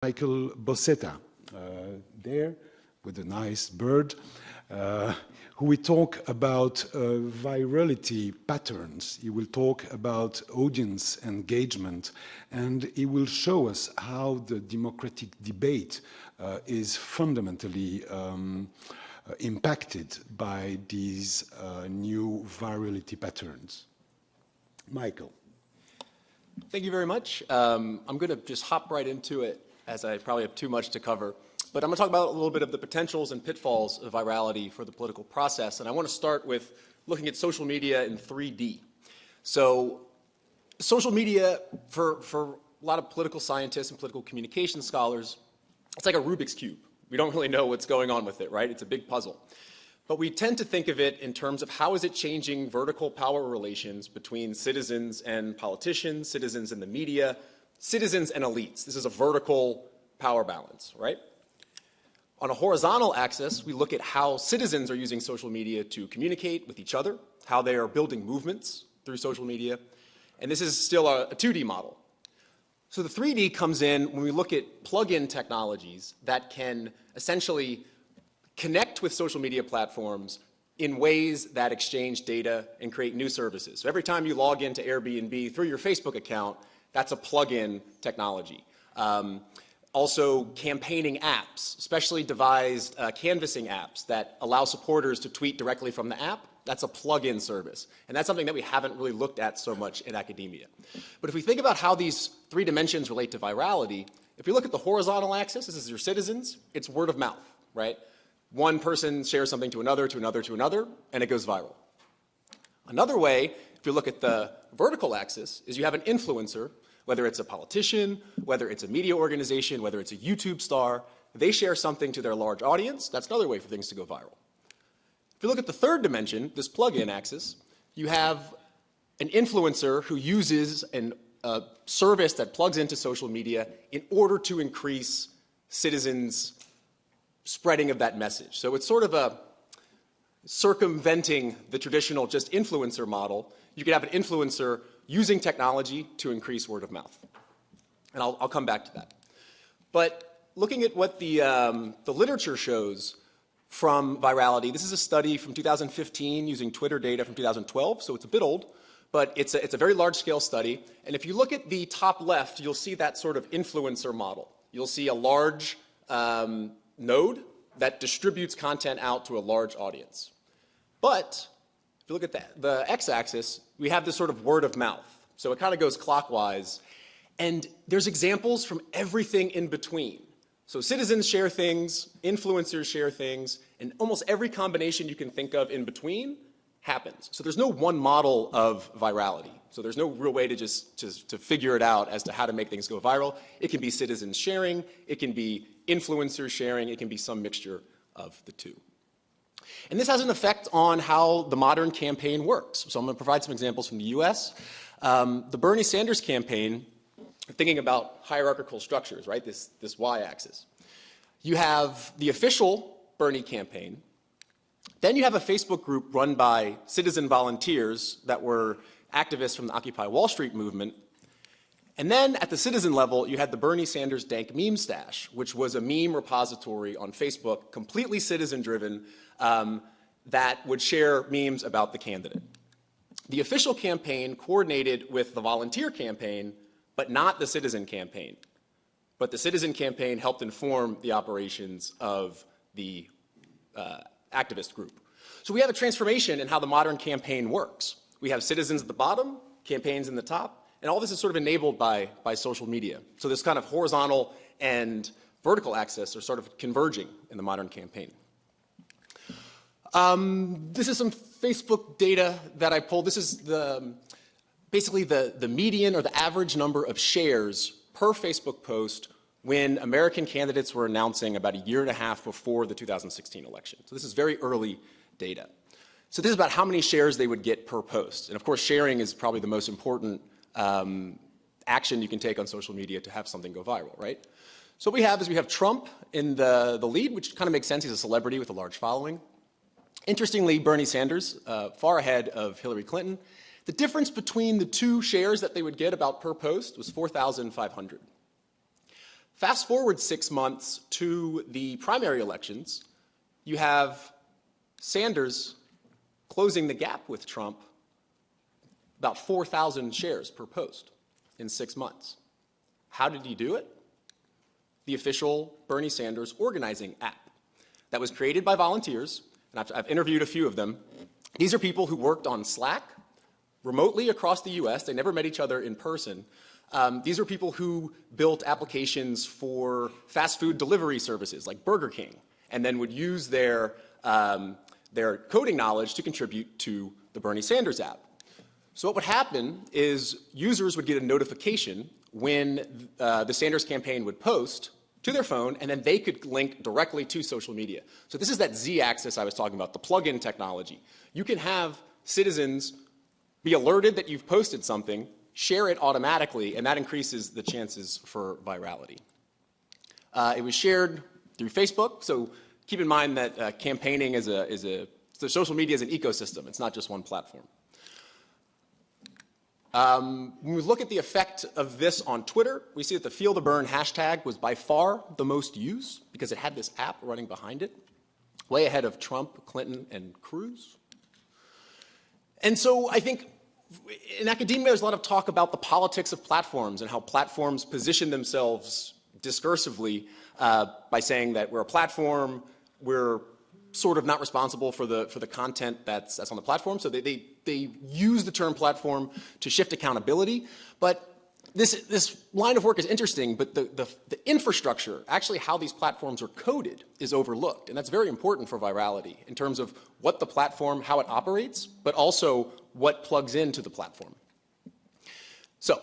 Michael Bossetta, there with a nice bird, who will talk about virality patterns. He will talk about audience engagement, and he will show us how the democratic debate is fundamentally impacted by these new virality patterns. Michael. Thank you very much. I'm going to just hop right into it, as I probably have too much to cover. But I'm going to talk about a little bit of the potentials and pitfalls of virality for the political process. And I want to start with looking at social media in 3D. So social media, for a lot of political scientists and political communication scholars, it's like a Rubik's Cube. We don't really know what's going on with it, right? It's a big puzzle. But we tend to think of it in terms of how is it changing vertical power relations between citizens and politicians, citizens and the media, citizens and elites. This is a vertical power balance, right? On a horizontal axis, we look at how citizens are using social media to communicate with each other, how they are building movements through social media. And this is still a 2D model. So the 3D comes in when we look at plug-in technologies that can essentially connect with social media platforms in ways that exchange data and create new services. So every time you log into Airbnb through your Facebook account, that's a plug-in technology. Also, campaigning apps, specially devised canvassing apps that allow supporters to tweet directly from the app, that's a plug-in service. And that's something that we haven't really looked at so much in academia. But if we think about how these three dimensions relate to virality, if you look at the horizontal axis, this is your citizens, it's word of mouth, right? One person shares something to another, to another, to another, and it goes viral. Another way, if you look at the vertical axis, is you have an influencer, whether it's a politician, whether it's a media organization, whether it's a YouTube star, they share something to their large audience. That's another way for things to go viral. If you look at the third dimension, this plug-in axis, you have an influencer who uses a service that plugs into social media in order to increase citizens' spreading of that message. So it's sort of a circumventing the traditional just influencer model. You could have an influencer using technology to increase word of mouth. And I'll come back to that. But looking at what the literature shows from virality, this is a study from 2015 using Twitter data from 2012, so it's a bit old, but it's a very large-scale study. And if you look at the top left, you'll see that sort of influencer model. You'll see a large node that distributes content out to a large audience. But if you look at the x-axis, we have this sort of word of mouth. So it kind of goes clockwise. And there's examples from everything in between. So citizens share things, influencers share things, and almost every combination you can think of in between happens. So there's no one model of virality. So there's no real way to to figure it out as to how to make things go viral. It can be citizens sharing, it can be influencers sharing, it can be some mixture of the two. And this has an effect on how the modern campaign works. So I'm going to provide some examples from the US. The Bernie Sanders campaign, thinking about hierarchical structures, right, this y-axis. You have the official Bernie campaign. Then you have a Facebook group run by citizen volunteers that were activists from the Occupy Wall Street movement. And then at the citizen level, you had the Bernie Sanders Dank Meme Stash, which was a meme repository on Facebook, completely citizen-driven, that would share memes about the candidate. The official campaign coordinated with the volunteer campaign, but not the citizen campaign. But the citizen campaign helped inform the operations of the activist group. So we have a transformation in how the modern campaign works. We have citizens at the bottom, campaigns in the top, and all this is sort of enabled by social media. So this kind of horizontal and vertical axis are sort of converging in the modern campaign. This is some Facebook data that I pulled. This is basically the median or the average number of shares per Facebook post when American candidates were announcing about a year and a half before the 2016 election. So this is very early data. So this is about how many shares they would get per post. And of course, sharing is probably the most important action you can take on social media to have something go viral, right? So what we have is we have Trump in the lead, which kind of makes sense. He's a celebrity with a large following. Interestingly, Bernie Sanders, far ahead of Hillary Clinton. The difference between the two shares that they would get about per post was 4,500. Fast forward 6 months to the primary elections, you have Sanders closing the gap with Trump about 4,000 shares per post in 6 months. How did he do it? The official Bernie Sanders organizing app that was created by volunteers, and I've interviewed a few of them. These are people who worked on Slack remotely across the US. They never met each other in person. These are people who built applications for fast food delivery services like Burger King, and then would use their coding knowledge to contribute to the Bernie Sanders app. So what would happen is users would get a notification when the Sanders campaign would post to their phone, and then they could link directly to social media. So this is that Z-axis I was talking about, the plug-in technology. You can have citizens be alerted that you've posted something, share it automatically, and that increases the chances for virality. It was shared through Facebook, so keep in mind that campaigning so social media is an ecosystem. It's not just one platform. When we look at the effect of this on Twitter, we see that the Feel the Burn hashtag was by far the most used because it had this app running behind it, way ahead of Trump, Clinton, and Cruz. And so I think in academia there's a lot of talk about the politics of platforms and how platforms position themselves discursively by saying that we're a platform, we're sort of not responsible for the content that's on the platform. So they use the term platform to shift accountability. But this line of work is interesting, but the infrastructure, actually how these platforms are coded, is overlooked. And that's very important for virality in terms of what the platform, how it operates, but also what plugs into the platform. So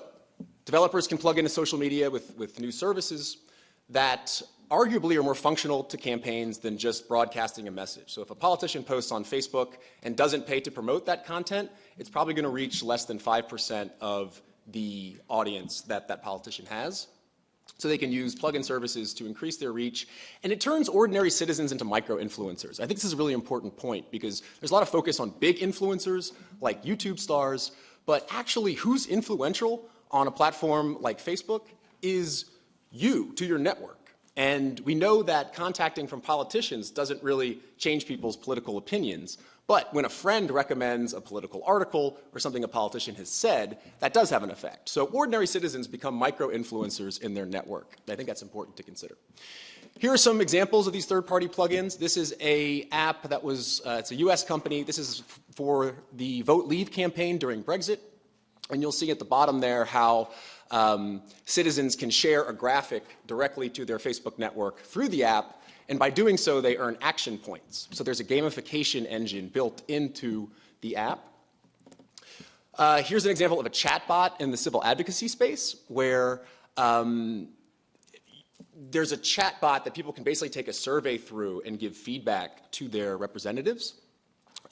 developers can plug into social media with new services that arguably are more functional to campaigns than just broadcasting a message. So if a politician posts on Facebook and doesn't pay to promote that content, it's probably going to reach less than 5% of the audience that that politician has. So they can use plugin services to increase their reach. And it turns ordinary citizens into micro-influencers. I think this is a really important point because there's a lot of focus on big influencers like YouTube stars, but actually who's influential on a platform like Facebook is you to your network. And we know that contacting from politicians doesn't really change people's political opinions. But when a friend recommends a political article or something a politician has said, that does have an effect. So ordinary citizens become micro-influencers in their network. I think that's important to consider. Here are some examples of these third-party plugins. This is an app that was, it's a US company. This is for the Vote Leave campaign during Brexit. And you'll see at the bottom there how citizens can share a graphic directly to their Facebook network through the app, and by doing so, they earn action points. So there's a gamification engine built into the app. Here's an example of a chatbot in the civil advocacy space where there's a chatbot that people can basically take a survey through and give feedback to their representatives.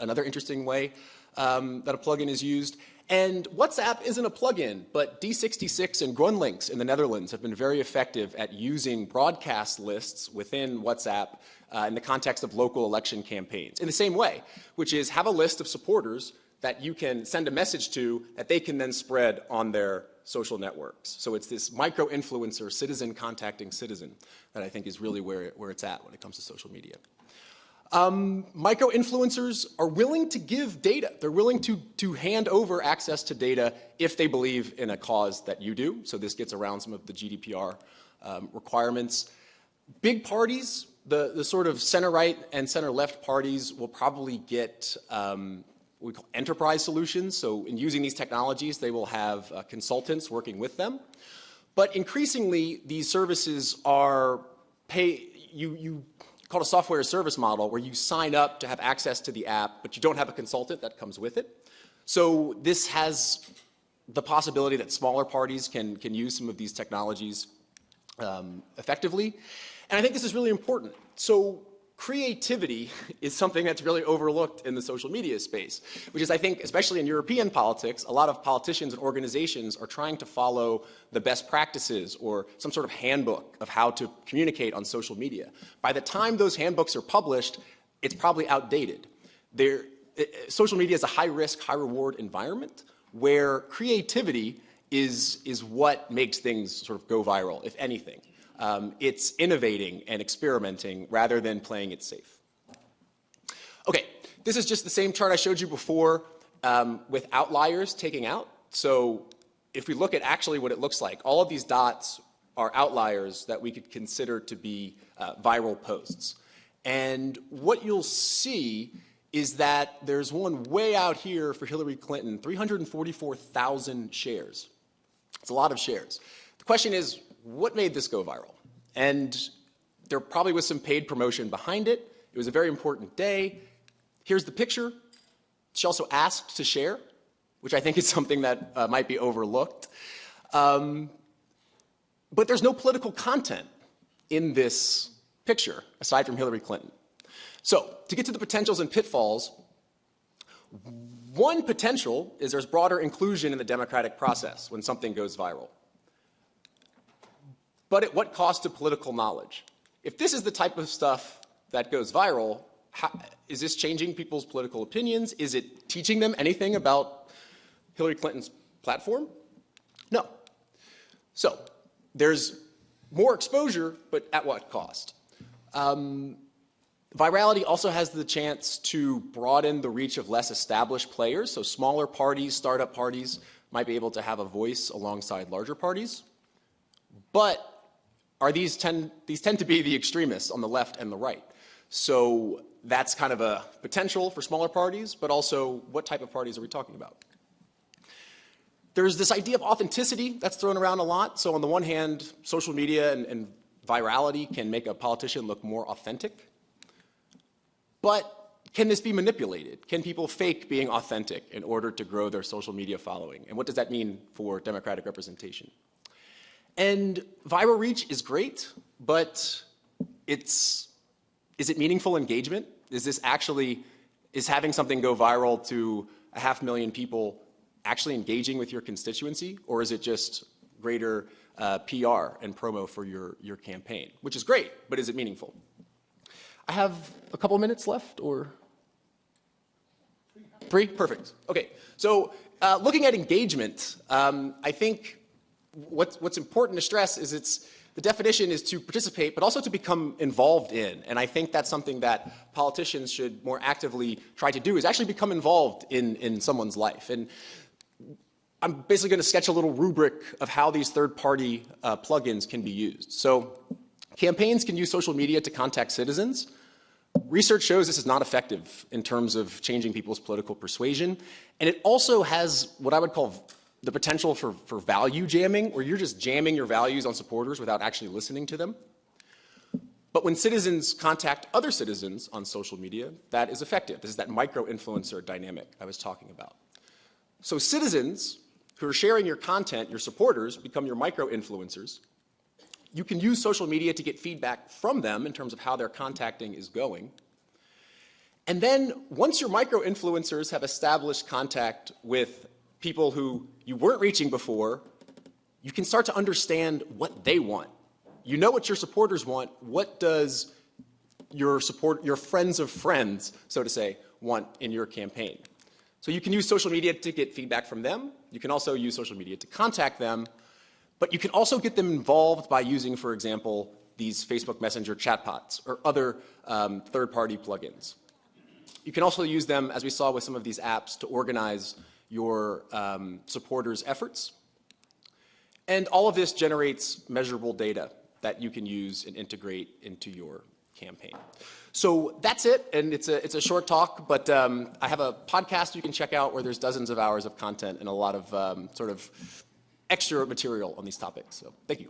Another interesting way that a plugin is used. And WhatsApp isn't a plugin, but D66 and Grunlinks in the Netherlands have been very effective at using broadcast lists within WhatsApp in the context of local election campaigns in the same way, which is have a list of supporters that you can send a message to that they can then spread on their social networks. So it's this micro-influencer, citizen contacting citizen that I think is really where it's at when it comes to social media. Micro-influencers are willing to give data. They're willing to hand over access to data if they believe in a cause that you do. So this gets around some of the GDPR requirements. Big parties, the sort of center-right and center-left parties will probably get what we call enterprise solutions. So in using these technologies, they will have consultants working with them. But increasingly, these services are called a software as service model where you sign up to have access to the app, but you don't have a consultant that comes with it. So this has the possibility that smaller parties can use some of these technologies effectively. And I think this is really important. So creativity is something that's really overlooked in the social media space, which is, I think, especially in European politics, a lot of politicians and organizations are trying to follow the best practices or some sort of handbook of how to communicate on social media. By the time those handbooks are published, it's probably outdated. Social media is a high-risk, high-reward environment where creativity is what makes things sort of go viral, if anything. It's innovating and experimenting rather than playing it safe. Okay, this is just the same chart I showed you before with outliers taking out. So if we look at actually what it looks like, all of these dots are outliers that we could consider to be viral posts. And what you'll see is that there's one way out here for Hillary Clinton, 344,000 shares. It's a lot of shares. The question is, what made this go viral? And there probably was some paid promotion behind it. It was a very important day. Here's the picture. She also asked to share, which I think is something that might be overlooked. But there's no political content in this picture, aside from Hillary Clinton. So, to get to the potentials and pitfalls, one potential is there's broader inclusion in the democratic process when something goes viral. But at what cost to political knowledge? If this is the type of stuff that goes viral, is this changing people's political opinions? Is it teaching them anything about Hillary Clinton's platform? No. So, there's more exposure, but at what cost? Virality also has the chance to broaden the reach of less established players. So smaller parties, startup parties, might be able to have a voice alongside larger parties. But these tend to be the extremists on the left and the right. So that's kind of a potential for smaller parties, but also what type of parties are we talking about? There's this idea of authenticity that's thrown around a lot. So on the one hand, social media and virality can make a politician look more authentic. But can this be manipulated? Can people fake being authentic in order to grow their social media following? And what does that mean for democratic representation? And viral reach is great, but is it meaningful engagement? Is having something go viral to 500,000 people actually engaging with your constituency? Or is it just greater PR and promo for your campaign? Which is great, but is it meaningful? I have a couple minutes left, or 3? Perfect. Okay. So looking at engagement, I think what's important to stress is the definition is to participate, but also to become involved in. And I think that's something that politicians should more actively try to do, is actually become involved in someone's life. And I'm basically going to sketch a little rubric of how these third-party plugins can be used. So campaigns can use social media to contact citizens. Research shows this is not effective in terms of changing people's political persuasion. And it also has what I would call the potential for value jamming, where you're just jamming your values on supporters without actually listening to them. But when citizens contact other citizens on social media, that is effective. This is that micro-influencer dynamic I was talking about. So citizens who are sharing your content, your supporters, become your micro-influencers. You can use social media to get feedback from them in terms of how their contacting is going. And then once your micro-influencers have established contact with people who you weren't reaching before, you can start to understand what they want. You know what your supporters want. What does your friends of friends, so to say, want in your campaign? So you can use social media to get feedback from them. You can also use social media to contact them. But you can also get them involved by using, for example, these Facebook Messenger chatbots or other third-party plugins. You can also use them, as we saw with some of these apps, to organize your supporters' efforts. And all of this generates measurable data that you can use and integrate into your campaign. So that's it, and it's a short talk, but I have a podcast you can check out where there's dozens of hours of content and a lot of sort of extra material on these topics. So thank you.